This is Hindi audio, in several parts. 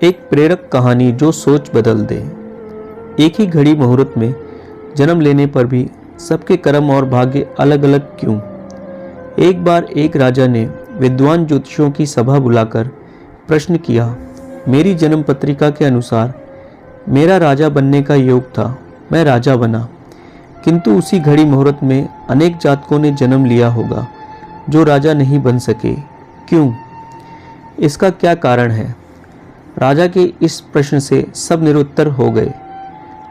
एक प्रेरक कहानी जो सोच बदल दे। एक ही घड़ी मुहूर्त में जन्म लेने पर भी सबके कर्म और भाग्य अलग अलग क्यों? एक बार एक राजा ने विद्वान ज्योतिषियों की सभा बुलाकर प्रश्न किया। मेरी जन्म पत्रिका के अनुसार मेरा राजा बनने का योग था, मैं राजा बना, किंतु उसी घड़ी मुहूर्त में अनेक जातकों ने जन्म लिया होगा जो राजा नहीं बन सके। क्यों? इसका क्या कारण है? राजा के इस प्रश्न से सब निरुत्तर हो गए।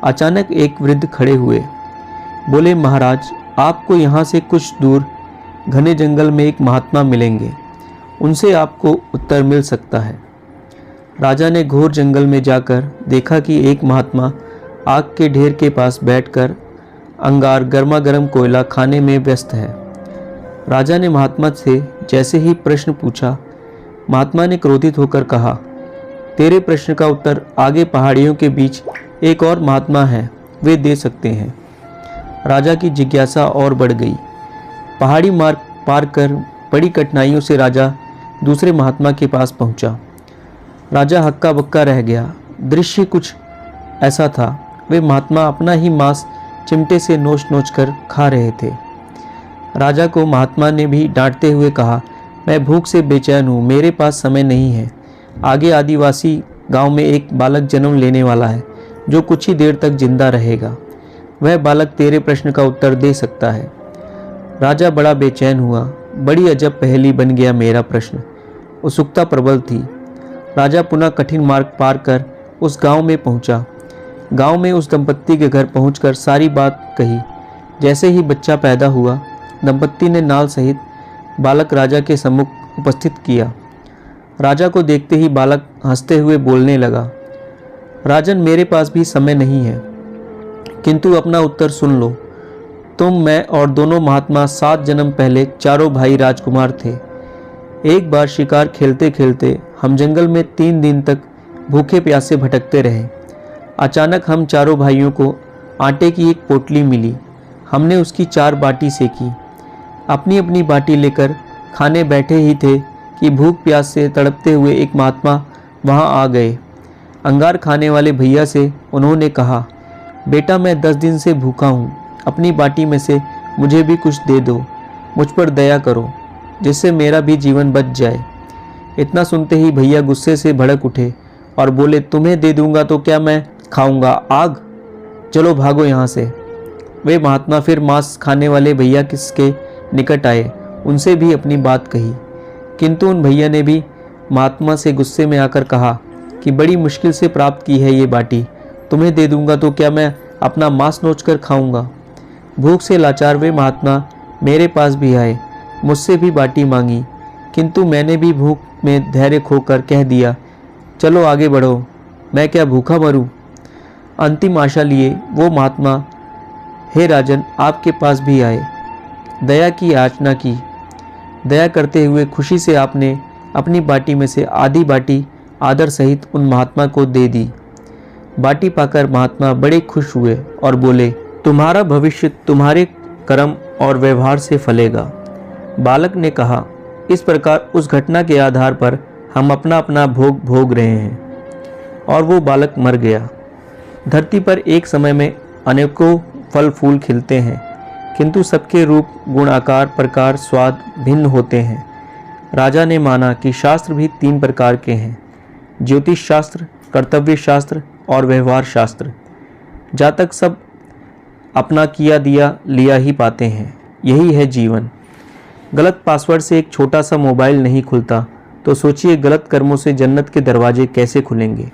अचानक एक वृद्ध खड़े हुए, बोले, महाराज, आपको यहाँ से कुछ दूर घने जंगल में एक महात्मा मिलेंगे, उनसे आपको उत्तर मिल सकता है। राजा ने घोर जंगल में जाकर देखा कि एक महात्मा आग के ढेर के पास बैठकर अंगार गर्मा गर्म कोयला खाने में व्यस्त है। राजा ने महात्मा से जैसे ही प्रश्न पूछा, महात्मा ने क्रोधित होकर कहा, तेरे प्रश्न का उत्तर आगे पहाड़ियों के बीच एक और महात्मा है, वे दे सकते हैं। राजा की जिज्ञासा और बढ़ गई। पहाड़ी मार्ग पार कर बड़ी कठिनाइयों से राजा दूसरे महात्मा के पास पहुंचा। राजा हक्का बक्का रह गया। दृश्य कुछ ऐसा था, वे महात्मा अपना ही मांस चिमटे से नोच नोच कर खा रहे थे। राजा को महात्मा ने भी डांटते हुए कहा, मैं भूख से बेचैन हूँ, मेरे पास समय नहीं है। आगे आदिवासी गांव में एक बालक जन्म लेने वाला है जो कुछ ही देर तक जिंदा रहेगा, वह बालक तेरे प्रश्न का उत्तर दे सकता है। राजा बड़ा बेचैन हुआ। बड़ी अजब पहेली बन गया मेरा प्रश्न। उत्सुकता प्रबल थी। राजा पुनः कठिन मार्ग पार कर उस गांव में पहुंचा। गांव में उस दंपत्ति के घर पहुंचकर सारी बात कही। जैसे ही बच्चा पैदा हुआ, दंपत्ति ने नाल सहित बालक राजा के सम्मुख उपस्थित किया। राजा को देखते ही बालक हंसते हुए बोलने लगा, राजन, मेरे पास भी समय नहीं है, किंतु अपना उत्तर सुन लो। तुम, मैं और दोनों महात्मा 7 जन्म पहले चारों भाई राजकुमार थे। एक बार शिकार खेलते खेलते हम जंगल में 3 दिन तक भूखे प्यासे भटकते रहे। अचानक हम चारों भाइयों को आटे की एक पोटली मिली। हमने उसकी 4 बाटी सेकी। अपनी अपनी बाटी लेकर खाने बैठे ही थे कि भूख प्यास से तड़पते हुए एक महात्मा वहां आ गए। अंगार खाने वाले भैया से उन्होंने कहा, बेटा, मैं 10 दिन से भूखा हूँ, अपनी बाटी में से मुझे भी कुछ दे दो, मुझ पर दया करो, जिससे मेरा भी जीवन बच जाए। इतना सुनते ही भैया गुस्से से भड़क उठे और बोले, तुम्हें दे दूंगा तो क्या मैं खाऊंगा आग? चलो भागो यहाँ से। वे महात्मा फिर मांस खाने वाले भैया किसके निकट आए, उनसे भी अपनी बात कही, किंतु उन भैया ने भी महात्मा से गुस्से में आकर कहा कि बड़ी मुश्किल से प्राप्त की है ये बाटी, तुम्हें दे दूंगा तो क्या मैं अपना मांस नोचकर खाऊंगा? भूख से लाचार वे महात्मा मेरे पास भी आए, मुझसे भी बाटी मांगी, किंतु मैंने भी भूख में धैर्य खोकर कह दिया, चलो आगे बढ़ो, मैं क्या भूखा मरूं? अंतिम आशा लिए वो महात्मा, हे राजन, आपके पास भी आए, दया की याचना की। दया करते हुए खुशी से आपने अपनी बाटी में से आधी बाटी आदर सहित उन महात्मा को दे दी। बाटी पाकर महात्मा बड़े खुश हुए और बोले, तुम्हारा भविष्य तुम्हारे कर्म और व्यवहार से फलेगा। बालक ने कहा, इस प्रकार उस घटना के आधार पर हम अपना अपना भोग भोग रहे हैं। और वो बालक मर गया। धरती पर एक समय में अनेकों फल फूल खिलते हैं, किंतु सबके रूप, गुण, आकार, प्रकार, स्वाद भिन्न होते हैं। राजा ने माना कि शास्त्र भी 3 प्रकार के हैं, ज्योतिष शास्त्र, कर्तव्य शास्त्र और व्यवहार शास्त्र। जातक सब अपना किया दिया लिया ही पाते हैं, यही है जीवन। गलत पासवर्ड से एक छोटा सा मोबाइल नहीं खुलता, तो सोचिए गलत कर्मों से जन्नत के दरवाजे कैसे खुलेंगे।